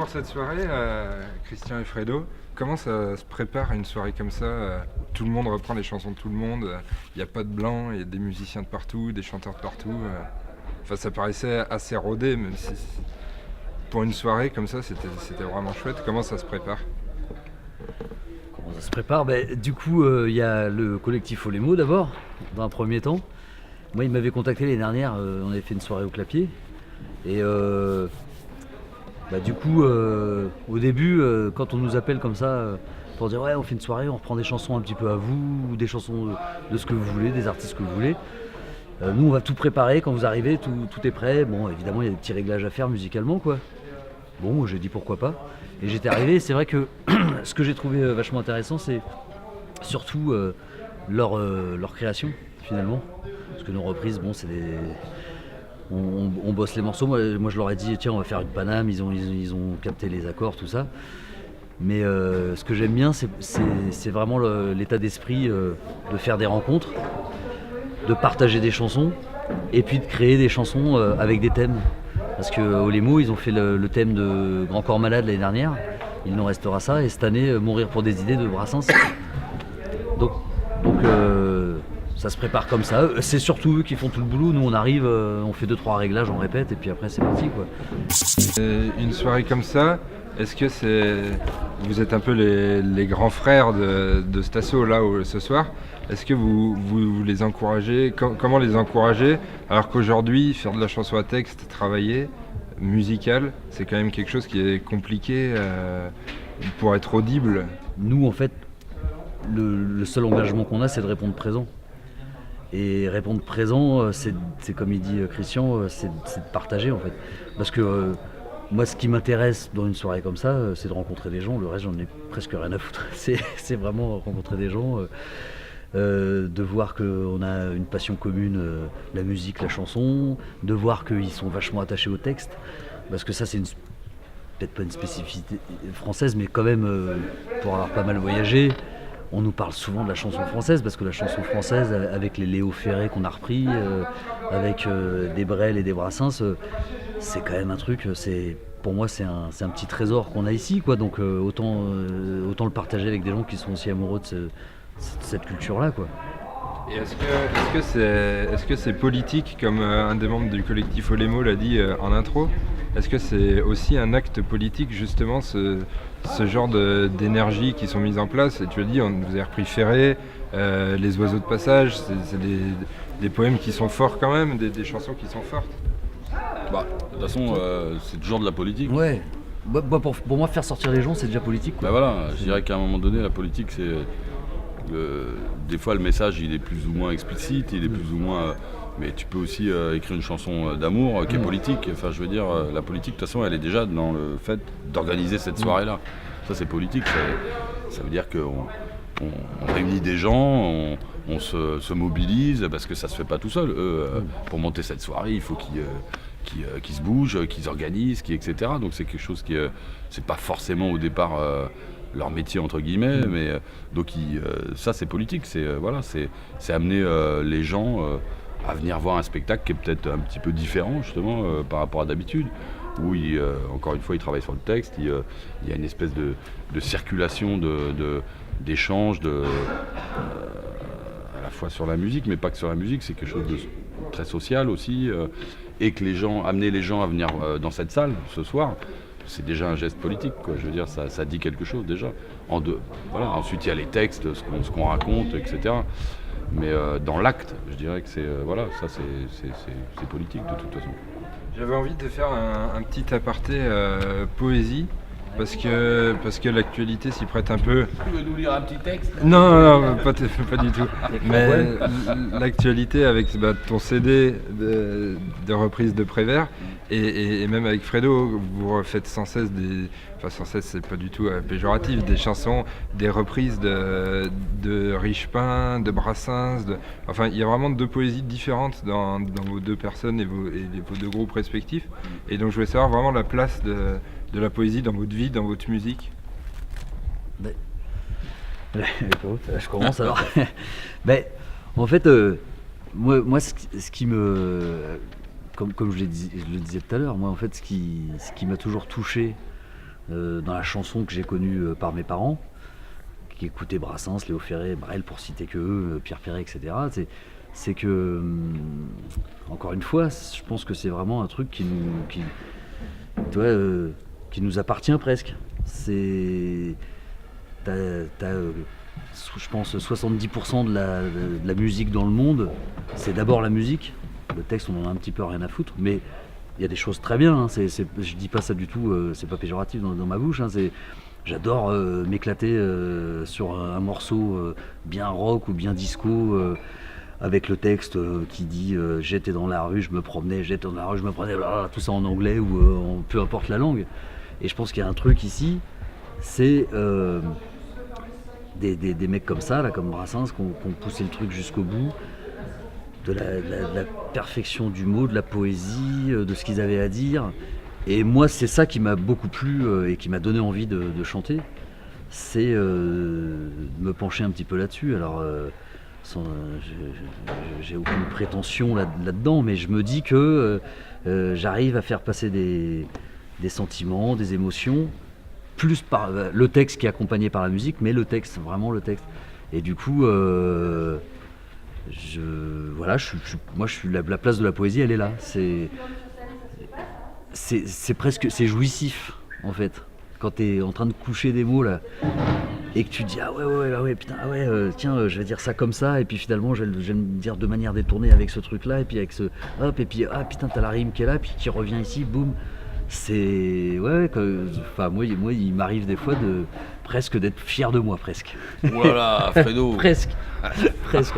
pour cette soirée, Christian et Fredo. Comment ça se prépare une soirée comme ça Tout le monde reprend les chansons de tout le monde. Il n'y a pas de blanc, il y a des musiciens de partout, des chanteurs de partout. Enfin, ça paraissait assez rodé, même si pour une soirée comme ça, c'était vraiment chouette. Comment ça se prépare? Comment ça se prépare? Du coup, il y a le collectif Olémo d'abord, dans un premier temps. Moi, il m'avait contacté l'année dernière, on avait fait une soirée au clapier. Et du coup, au début, quand on nous appelle comme ça, pour dire ouais, on fait une soirée, on reprend des chansons un petit peu à vous, ou des chansons de ce que vous voulez, des artistes que vous voulez. Nous, on va tout préparer quand vous arrivez, tout est prêt. Bon, évidemment, il y a des petits réglages à faire musicalement, quoi. Bon, j'ai dit pourquoi pas. Et j'étais arrivé, c'est vrai que ce que j'ai trouvé vachement intéressant, c'est surtout leur création, finalement. Parce que nos reprises, bon, c'est des... On bosse les morceaux. Moi, je leur ai dit, tiens, on va faire une Paname. Ils ont capté les accords, tout ça. Mais ce que j'aime bien, c'est vraiment l'état d'esprit de faire des rencontres, de partager des chansons, et puis de créer des chansons avec des thèmes. Parce que Olémo, ils ont fait le thème de Grand Corps Malade l'année dernière. Il nous restera ça. Et cette année, Mourir pour des idées de Brassens. Donc ça se prépare comme ça. C'est surtout eux qui font tout le boulot. Nous, on arrive, on fait 2-3 réglages, on répète, et puis après, c'est parti, quoi. Une soirée comme ça, est-ce que vous êtes un peu les grands frères de cet asso là ce soir? Est-ce que vous les encouragez? Comment les encourager? Alors qu'aujourd'hui, faire de la chanson à texte, travailler, musical, c'est quand même quelque chose qui est compliqué pour être audible. Nous, en fait, le seul engagement qu'on a, c'est de répondre présent. Et répondre présent, c'est comme il dit Christian, c'est de partager, en fait. Parce que moi, ce qui m'intéresse dans une soirée comme ça, c'est de rencontrer des gens. Le reste, j'en ai presque rien à foutre. C'est vraiment rencontrer des gens, de voir qu'on a une passion commune, la musique, la chanson, de voir qu'ils sont vachement attachés au texte. Parce que ça, c'est peut-être pas une spécificité française, mais quand même, pour avoir pas mal voyagé, on nous parle souvent de la chanson française, parce que la chanson française, avec les Léo Ferré qu'on a repris, avec des Brel et des Brassens, c'est quand même un truc, pour moi c'est un petit trésor qu'on a ici, quoi. Donc autant le partager avec des gens qui sont aussi amoureux de cette culture-là, quoi. Et est-ce que c'est politique, comme un des membres du collectif Olémo l'a dit en intro? Est-ce que c'est aussi un acte politique, justement, ce genre d'énergie qui sont mises en place? Et tu as dit, vous avez repris Ferré, Les Oiseaux de Passage, c'est des poèmes qui sont forts quand même, des chansons qui sont fortes. De toute façon, c'est toujours de la politique. Ouais. Pour moi, faire sortir les gens, c'est déjà politique, quoi. Je dirais qu'à un moment donné, la politique, c'est... des fois, le message, il est plus ou moins explicite, il est plus ou moins... mais tu peux aussi écrire une chanson d'amour qui est politique. Enfin, je veux dire, la politique, de toute façon, elle est déjà dans le fait d'organiser cette soirée-là. Ça, c'est politique. Ça veut dire qu'on réunit des gens, on se mobilise, parce que ça se fait pas tout seul. Pour monter cette soirée, il faut qu'ils se bougent, qu'ils s'organisent, etc. Donc c'est quelque chose qui c'est pas forcément au départ leur métier entre guillemets, mais donc ça c'est politique, c'est amener les gens à venir voir un spectacle qui est peut-être un petit peu différent justement par rapport à d'habitude, où encore une fois ils travaillent sur le texte, il y a une espèce de circulation, d'échange, à la fois sur la musique, mais pas que sur la musique, c'est quelque chose de très social aussi, et que amener les gens à venir dans cette salle ce soir, c'est déjà un geste politique, quoi. Je veux dire, ça dit quelque chose déjà. Ensuite, il y a les textes, ce qu'on raconte, etc. Mais dans l'acte, je dirais que c'est politique de toute façon. J'avais envie de faire un petit aparté poésie. Parce que l'actualité s'y prête un peu. Tu veux nous lire un petit texte? Non, pas du tout. Mais l'actualité avec ton CD de reprise de Prévert et même avec Fredo, vous refaites sans cesse sans cesse, c'est pas du tout péjoratif, des chansons, des reprises de Richepin, de Brassens. Enfin, il y a vraiment deux poésies différentes dans vos deux personnes et vos deux groupes respectifs. Et donc je voulais savoir vraiment la place de la poésie dans votre vie, dans votre musique. Je commence alors. En fait, moi ce qui me... Comme je le disais tout à l'heure, moi en fait ce qui m'a toujours touché dans la chanson que j'ai connue par mes parents, qui écoutaient Brassens, Léo Ferré, Brel pour citer que eux, Pierre Perret, etc. C'est que, encore une fois, je pense que c'est vraiment un truc qui nous appartient presque. T'as, je pense, 70% de la musique dans le monde, c'est d'abord la musique. Le texte, on en a un petit peu rien à foutre, mais il y a des choses très bien. Hein. Je dis pas ça du tout, c'est pas péjoratif dans ma bouche. Hein. J'adore m'éclater sur un morceau bien rock ou bien disco, avec le texte qui dit j'étais dans la rue, je me promenais, j'étais dans la rue, je me prenais, tout ça en anglais ou peu importe la langue. Et je pense qu'il y a un truc ici, c'est des mecs comme ça, là, comme Brassens, qui ont poussé le truc jusqu'au bout, de la perfection du mot, de la poésie, de ce qu'ils avaient à dire. Et moi, c'est ça qui m'a beaucoup plu et qui m'a donné envie de chanter, c'est de me pencher un petit peu là-dessus. Alors, j'ai aucune prétention là-dedans, mais je me dis que j'arrive à faire passer des sentiments, des émotions, plus par le texte qui est accompagné par la musique, mais le texte, vraiment le texte. Et du coup, moi, la place de la poésie, elle est là. C'est presque, c'est jouissif en fait. Quand t'es en train de coucher des mots là, et que tu te dis tiens, je vais dire ça comme ça, et puis finalement je vais me dire de manière détournée avec ce truc là, et puis avec ce hop, et puis putain t'as la rime qui est là, puis qui revient ici, boum. C'est moi il m'arrive des fois presque d'être fier de moi presque. Voilà, Fredo. presque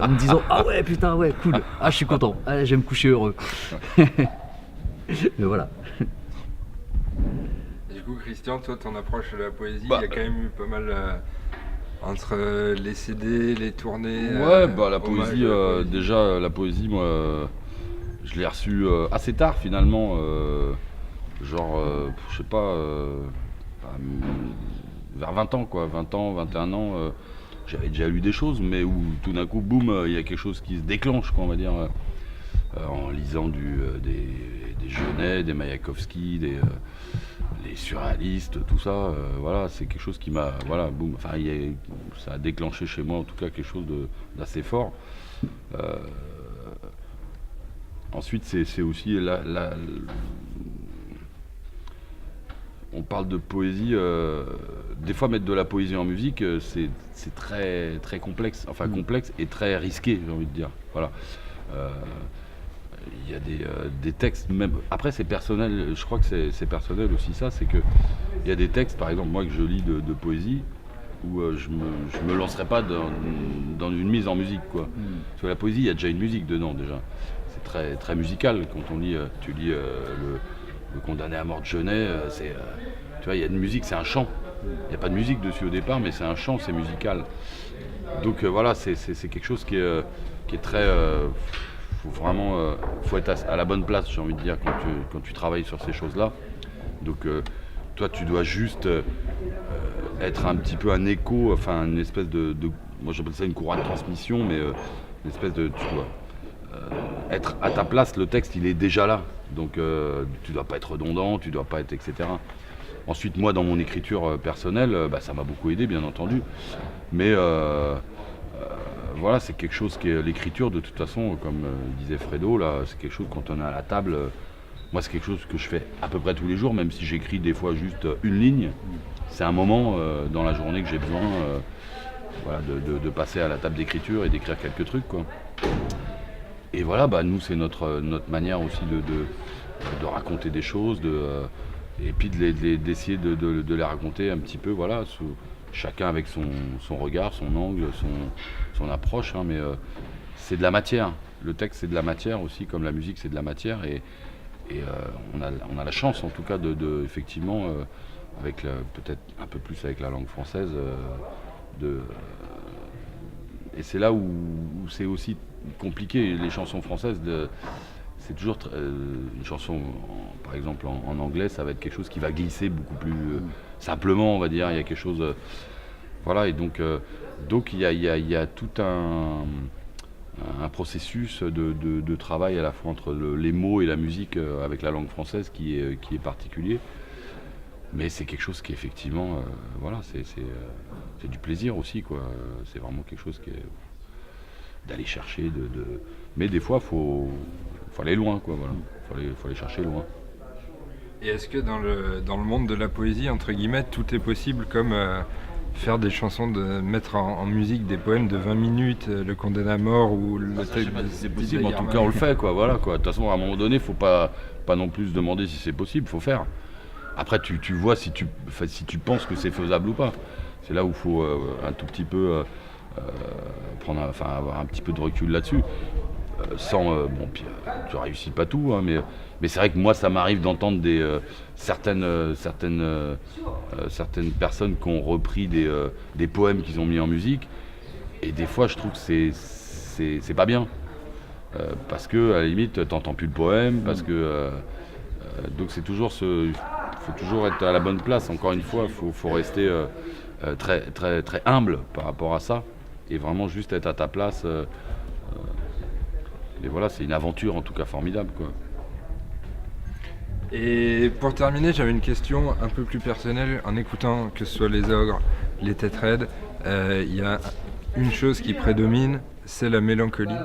en me disant putain cool, je suis content, allez, je vais me coucher heureux. Mais voilà. Du coup, Christian, toi, ton approche de la poésie, il y a quand même eu pas mal entre les CD, les tournées. La poésie, déjà, la poésie, moi, je l'ai reçue assez tard finalement. Je sais pas, vers 20 ans, quoi, 20 ans, 21 ans, j'avais déjà lu des choses, mais où tout d'un coup, boum, il y a quelque chose qui se déclenche, quoi, on va dire, en lisant des Genet, des Mayakovsky, les surréalistes, tout ça, voilà, c'est quelque chose qui m'a, voilà, boum, enfin, ça a déclenché chez moi, en tout cas, quelque chose d'assez fort. Ensuite, c'est aussi on parle de poésie, des fois mettre de la poésie en musique, c'est très, très complexe, complexe et très risqué, j'ai envie de dire. Voilà. Il y a des textes, même après c'est personnel, je crois que c'est personnel aussi ça, c'est que il y a des textes, par exemple moi que je lis de poésie, où je me lancerai pas dans une mise en musique, quoi. Parce que la poésie, il y a déjà une musique dedans déjà. C'est très, très musical quand on lit, tu lis le Condamné à mort de Genet, tu vois, il y a une musique, c'est un chant. Il n'y a pas de musique dessus au départ, mais c'est un chant, c'est musical. Donc voilà, c'est quelque chose qui est très... faut être à la bonne place, j'ai envie de dire, quand tu travailles sur ces choses-là. Donc toi, tu dois juste être un petit peu un écho, une espèce de moi j'appelle ça une courroie de transmission, mais une espèce de... Tu dois être à ta place, le texte, il est déjà là. Donc tu dois pas être redondant, tu dois pas être... etc. Ensuite, moi, dans mon écriture personnelle, ça m'a beaucoup aidé, bien entendu. Mais voilà, c'est quelque chose qui est l'écriture, de toute façon, comme disait Fredo, là, c'est quelque chose quand on est à la table. Moi, c'est quelque chose que je fais à peu près tous les jours, même si j'écris des fois juste une ligne. C'est un moment dans la journée que j'ai besoin de passer à la table d'écriture et d'écrire quelques trucs, quoi. Et voilà, nous, c'est notre manière aussi de raconter des choses, et puis d'essayer de les raconter un petit peu, voilà, chacun avec son regard, son angle, son approche, hein, mais c'est de la matière. Le texte, c'est de la matière aussi, comme la musique, c'est de la matière, et on a la chance, en tout cas, effectivement, avec peut-être un peu plus avec la langue française, et c'est là où c'est aussi compliqué. Les chansons françaises, c'est toujours une chanson, par exemple en anglais, ça va être quelque chose qui va glisser beaucoup plus simplement, on va dire. Il y a quelque chose, voilà, et donc il y a tout un processus de travail à la fois entre les mots et la musique avec la langue française qui est particulier. Mais c'est quelque chose qui effectivement, voilà, c'est du plaisir aussi, quoi. C'est vraiment quelque chose qui est d'aller chercher, mais des fois faut aller loin, quoi. Voilà, faut aller chercher loin. Et est-ce que dans le monde de la poésie, entre guillemets, tout est possible, comme faire des chansons, mettre en musique des poèmes de 20 minutes, Le Condamné à mort ou le texte de C'est possible, en tout cas on le fait, quoi. Voilà, quoi. De toute façon, à un moment donné, faut pas non plus se demander si c'est possible, faut faire. Après, tu vois si tu penses que c'est faisable ou pas. C'est là où il faut un tout petit peu avoir un petit peu de recul là-dessus. Puis tu réussis pas tout, hein, mais c'est vrai que moi ça m'arrive d'entendre certaines personnes qui ont repris des poèmes qu'ils ont mis en musique, et des fois je trouve que c'est pas bien, parce que à la limite t'entends plus le poème, parce que donc c'est toujours faut toujours être à la bonne place. Encore une fois, faut rester très très très humble par rapport à ça, et vraiment juste être à ta place. Et voilà, c'est une aventure en tout cas formidable, quoi. Et pour terminer, j'avais une question un peu plus personnelle. En écoutant que ce soit les Ogres, les Têtes Raides, il y a une chose qui prédomine, c'est la mélancolie.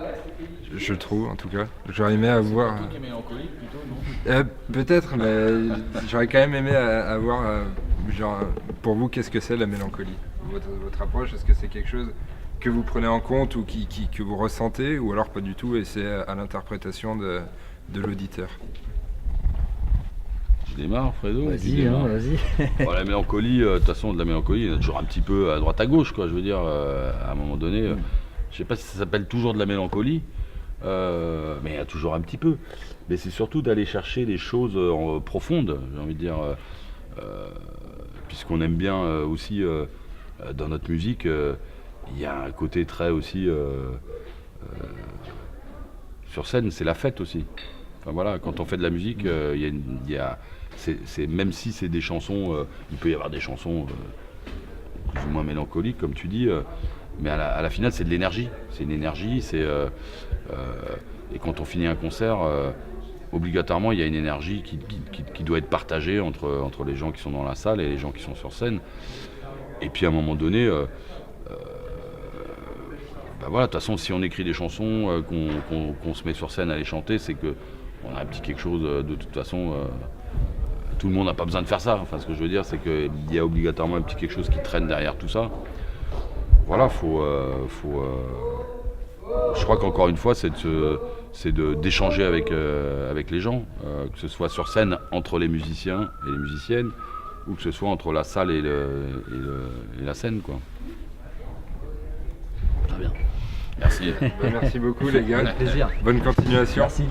Je trouve, en tout cas. J'aurais aimé avoir... C'est toi qui es mélancolique plutôt, non ? Peut-être, mais j'aurais quand même aimé avoir... genre, pour vous, qu'est-ce que c'est la mélancolie ? Votre approche, est-ce que c'est quelque chose que vous prenez en compte ou que vous ressentez, ou alors pas du tout, et c'est à l'interprétation de l'auditeur ? Je démarre, Fredo. Vas-y. Bon, la mélancolie, de toute façon, de la mélancolie, il y en a toujours un petit peu à droite à gauche, quoi. Je veux dire, à un moment donné, je sais pas si ça s'appelle toujours de la mélancolie, mais il y a toujours un petit peu. Mais c'est surtout d'aller chercher des choses profondes, j'ai envie de dire, puisqu'on aime bien aussi dans notre musique. Il y a un côté très aussi sur scène, c'est la fête aussi. Enfin voilà, quand on fait de la musique, même si c'est des chansons, il peut y avoir des chansons plus ou moins mélancoliques, comme tu dis, mais à la finale, c'est de l'énergie. C'est une énergie, et quand on finit un concert, obligatoirement, il y a une énergie qui doit être partagée entre les gens qui sont dans la salle et les gens qui sont sur scène. Et puis à un moment donné, voilà, de toute façon, si on écrit des chansons, qu'on se met sur scène à les chanter, c'est que on a un petit quelque chose. De toute façon, tout le monde n'a pas besoin de faire ça. Enfin, ce que je veux dire, c'est qu'il y a obligatoirement un petit quelque chose qui traîne derrière tout ça. Voilà, je crois qu'encore une fois, c'est d'échanger avec les gens, que ce soit sur scène entre les musiciens et les musiciennes, ou que ce soit entre la salle et la scène, quoi. Très bien. Merci. Merci beaucoup, les gars. Plaisir. Bonne continuation. Merci.